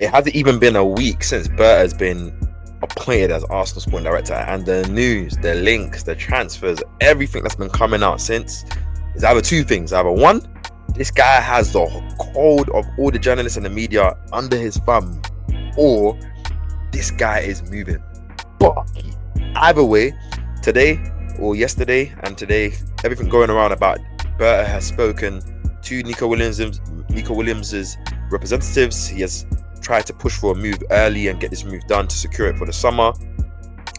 It hasn't even been a week since Berta has been appointed as Arsenal sporting director, and the news, the links, the transfers, everything that's been coming out since is either two things. Either one, this guy has the code of all the journalists and the media under his thumb, or this guy is moving. But either way, today or yesterday and today, everything going around about Berta has spoken to Nico Williams's representatives. He has tried to push for a move early and get this move done to secure it for the summer.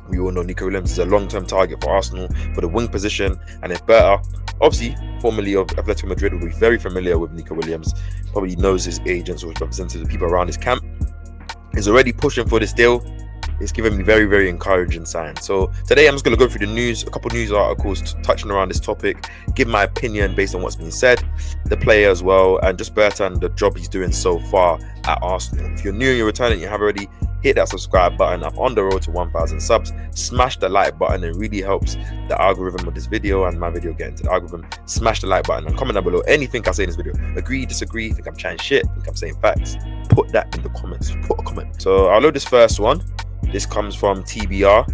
We all know Nico Williams is a long-term target for Arsenal for the wing position, and if Berta, obviously formerly of Atletico Madrid, will be very familiar with Nico Williams, probably knows his agents or his representatives, the people around his camp, is already pushing for this deal. It's given me very, very encouraging signs. So today I'm just going to go through the news, a couple of news articles touching around this topic, give my opinion based on what's been said, the player as well, and just Berta and the job he's doing so far at Arsenal. If you're new and you're returning, you have already, hit that subscribe button. I'm on the road to 1,000 subs. Smash the like button. It really helps the algorithm of this video and my video get into the algorithm. Smash the like button and comment down below anything I say in this video. Agree, disagree, think I'm chatting shit, think I'm saying facts. Put that in the comments. Put a comment. So I'll load this first one. This comes from TBR,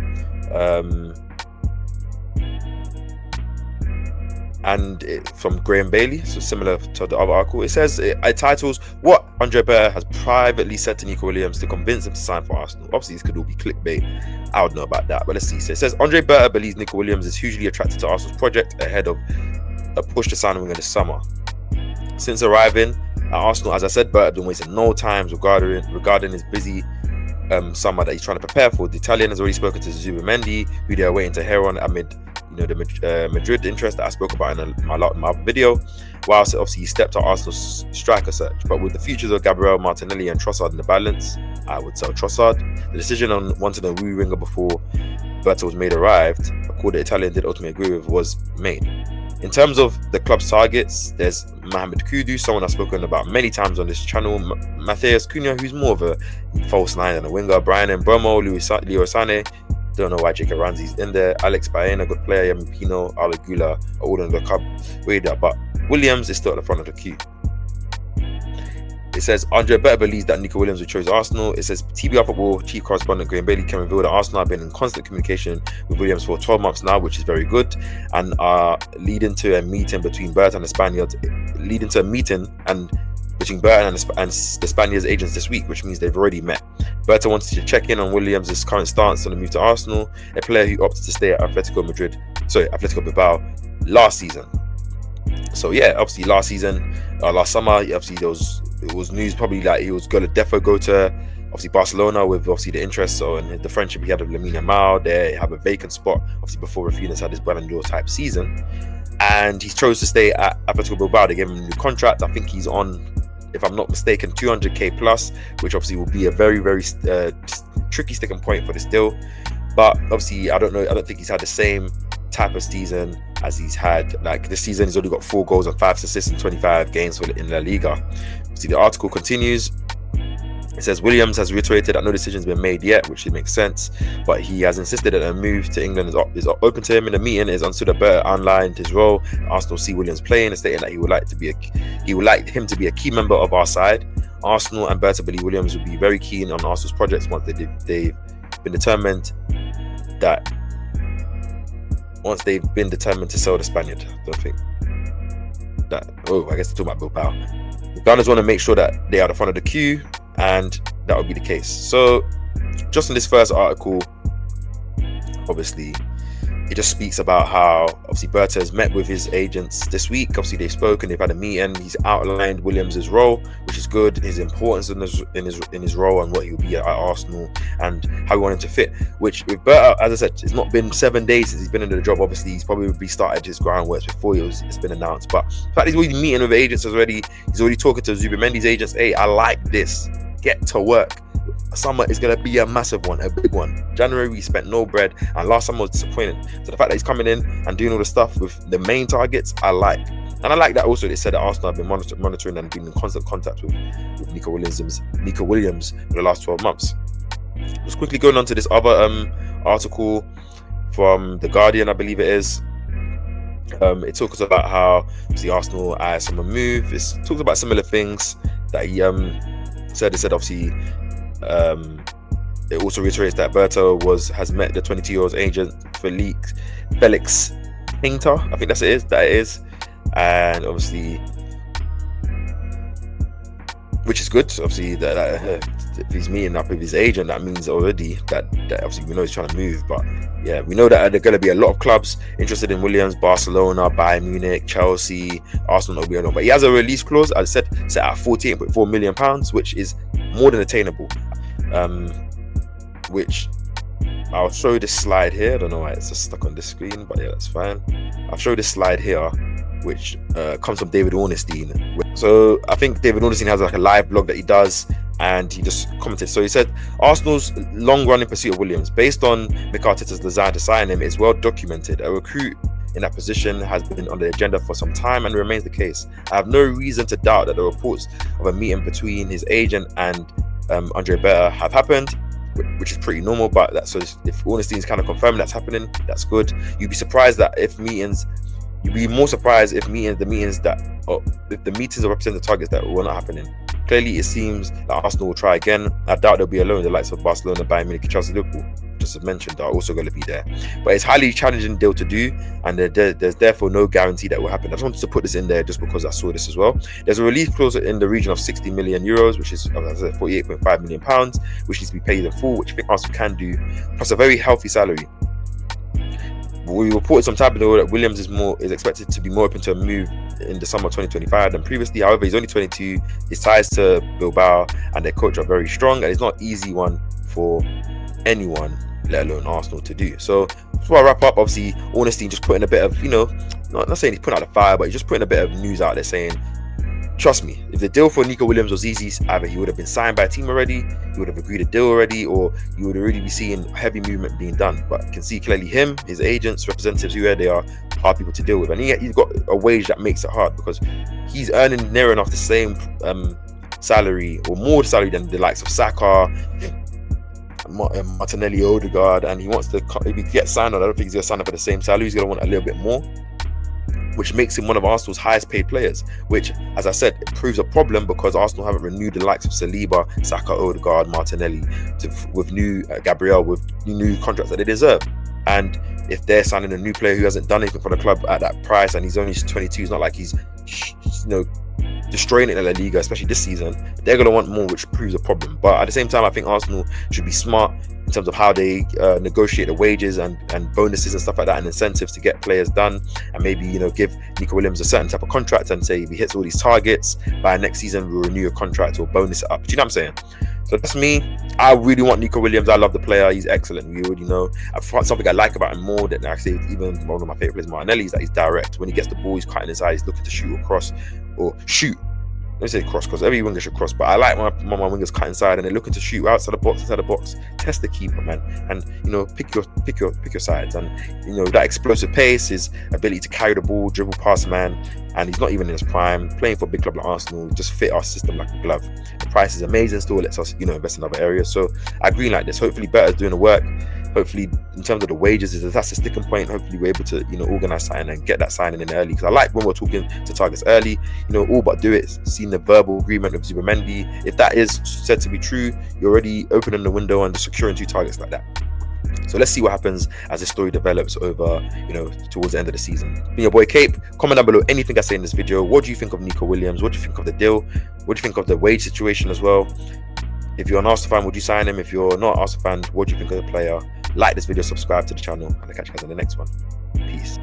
and from Graham Bailey, so similar to the other article. It says, it titles, what Andrea Berta has privately said to Nico Williams to convince him to sign for Arsenal. Obviously, this could all be clickbait. I would know about that, but let's see. So it says, Andrea Berta believes Nico Williams is hugely attracted to Arsenal's project ahead of a push to sign him in the summer. Since arriving at Arsenal, as I said, Berta has been wasting no time regarding his busy summer that he's trying to prepare for. The Italian has already spoken to Zubimendi, who they are waiting to hear on amid the Madrid interest that I spoke about in my other video. Whilst obviously he stepped on Arsenal's striker search, but with the futures of Gabriel Martinelli and Trossard in the balance, I would sell Trossard. The decision on wanting a woo winger before Berta was made arrived, a call the Italian did ultimately agree with, was made. In terms of the club's targets, there's Mohamed Kudus, someone I've spoken about many times on this channel, Matheus Cunha, who's more of a false nine than a winger, Brian Mbeumo, Leo Sané, don't know why Jacob Ramsey's in there, Alex Baena, good player, Yami Pino, Alagula are all on the club radar, but Williams is still at the front of the queue. It says, Andrea Berta believes that Nico Williams will choose Arsenal. It says, TBR Football chief correspondent Graham Bailey can reveal that Arsenal have been in constant communication with Williams for 12 months now, which is very good, and are leading to a meeting between Berta and the Spaniards, between Berta and the Spaniards agents this week, which means they've already met. Berta wanted to check in on Williams' current stance on the move to Arsenal, a player who opted to stay at Atletico Bilbao last season. So yeah, obviously last summer, obviously it was news probably that he was going to defo go to obviously Barcelona with obviously the interest and the friendship he had with Lamine Yamal. They have a vacant spot obviously before Rafinha's had his Ballon d'Or type season, and he chose to stay at Atletico Bilbao. They gave him a new contract. I think he's on, if I'm not mistaken, 200k plus, which obviously will be a very, very tricky sticking point for this deal. But obviously I don't think he's had the same type of season as he's had. Like this season, he's only got 4 goals and 5 assists in 25 games in La Liga. See, the article continues. It says, Williams has reiterated that no decision has been made yet, which makes sense, but he has insisted that a move to England is open to him. In the meeting, it is understood that Berta outlined his role. Arsenal see Williams playing and stating that he would like him to be a key member of our side. Arsenal and Berta believe Williams will be very keen on Arsenal's projects once they've been determined to sell the Spaniard. I don't think that. Oh, I guess they're talking about Bilbao. The Gunners want to make sure that they are at the front of the queue, and that would be the case. So just in this first article, obviously it just speaks about how obviously Berta has met with his agents this week. Obviously they've spoken, they've had a meeting. He's outlined Williams' role, which is good, his importance in his role and what he'll be at Arsenal and how he wanted to fit. Which with Berta, as I said, it's not been 7 days since he's been in the job. Obviously he's probably started his groundwork before it's been announced. But the fact he's already meeting with agents already, he's already talking to Zubimendi's agents. Hey, I like this. Get to work. Summer is going to be a massive one, a big one. January we spent no bread, and last summer was disappointing. So the fact that he's coming in and doing all the stuff with the main targets, I like. And I like that also they said that Arsenal have been monitoring and been in constant contact with Nico Williams for the last 12 months. Just quickly going on to this other article from The Guardian, I believe it is. It talks about how the Arsenal eyes on a move. It talks about similar things that So they said obviously it also reiterates that Berta has met the 22-year-old agent Felix Pinter, I think that it is, and obviously, which is good. Obviously, that if he's meeting up with his agent, that means already that obviously we know he's trying to move. But yeah, we know that there are going to be a lot of clubs interested in Williams: Barcelona, Bayern Munich, Chelsea, Arsenal, will be on. But he has a release clause, as I said, set at £48.4 million, which is more than attainable. Which I'll show this slide here. I don't know why it's just stuck on this screen, but yeah, that's fine. I'll show this slide here, which comes from David Ornstein. So I think David Ornstein has like a live blog that he does, and he just commented. So he said, Arsenal's long-running pursuit of Williams, based on Mikel Arteta's desire to sign him, is well documented. A recruit in that position has been on the agenda for some time and remains the case. I have no reason to doubt that the reports of a meeting between his agent and Andrea Berta have happened, which is pretty normal. But so if Ornstein's kind of confirming that's happening, that's good. You'd be surprised that if the meetings are representing the targets that were not happening. Clearly, it seems that Arsenal will try again. I doubt they'll be alone. The likes of Barcelona, Bayern Munich, Chelsea, Liverpool, just as mentioned, are also going to be there. But it's a highly challenging deal to do, and there's therefore no guarantee that will happen. I just wanted to put this in there just because I saw this as well. There's a release clause in the region of €60 million, which is, as I said, £48.5 million, which needs to be paid in full, which I think Arsenal can do, plus a very healthy salary. We reported some time ago that Williams is expected to be more open to a move in the summer of 2025 than previously. However, he's only 22. His ties to Bilbao and their coach are very strong, and it's not an easy one for anyone, let alone Arsenal, to do. So before I wrap up, obviously Ornstein just putting a bit of, not saying he's putting out a fire, but he's just putting a bit of news out there saying, trust me, if the deal for Nico Williams was easy, either he would have been signed by a team already, he would have agreed a deal already, or you would already be seeing heavy movement being done. But you can see clearly him, his agents, representatives, whoever they are, hard people to deal with. And he's got a wage that makes it hard, because he's earning near enough the same salary or more salary than the likes of Saka, Martinelli, Odegaard, and he wants to, if he gets signed on, I don't think he's going to sign up for the same salary. He's going to want a little bit more, which makes him one of Arsenal's highest paid players, which, as I said, it proves a problem because Arsenal haven't renewed the likes of Saliba, Saka, Odegaard, Martinelli with new Gabriel with new contracts that they deserve. And if they're signing a new player who hasn't done anything for the club at that price, and he's only 22, it's not like he's destroying it in La Liga, especially this season, they're going to want more, which proves a problem. But at the same time, I think Arsenal should be smart in terms of how they negotiate the wages and bonuses and stuff like that, and incentives to get players done, and maybe give Nico Williams a certain type of contract and say if he hits all these targets by next season we'll renew a contract or bonus it up. Do you know what I'm saying? So that's me. I really want Nico Williams. I love the player. He's excellent. We already know. Something I like about him more than actually even one of my favorite players, Martinelli, is that he's direct. When he gets the ball, he's cutting inside. He's looking to shoot across or shoot. Let me say cross, because every winger should cross, but I like when my wingers cut inside and they're looking to shoot outside the box, test the keeper, man, and pick your sides. And that explosive pace, his ability to carry the ball, dribble past man, and he's not even in his prime, playing for a big club like Arsenal, just fit our system like a glove. The price is amazing, still lets us invest in other areas. So I agree like this. Hopefully Berta's doing the work. Hopefully in terms of the wages, that's a sticking point. Hopefully we're able to organize signing and get that signing in early, because I like when we're talking to targets early, all but do it. Seeing the verbal agreement with Zubamendi, if that is said to be true, you're already opening the window and securing 2 targets like that. So let's see what happens as this story develops over, towards the end of the season. Been your boy Cape. Comment down below anything I say in this video. What do you think of Nico Williams? What do you think of the deal? What do you think of the wage situation as well? If you're an Arsenal fan, would you sign him? If you're not an Arsenal fan, what do you think of the player? Like this video, subscribe to the channel, and I'll catch you guys in the next one. Peace.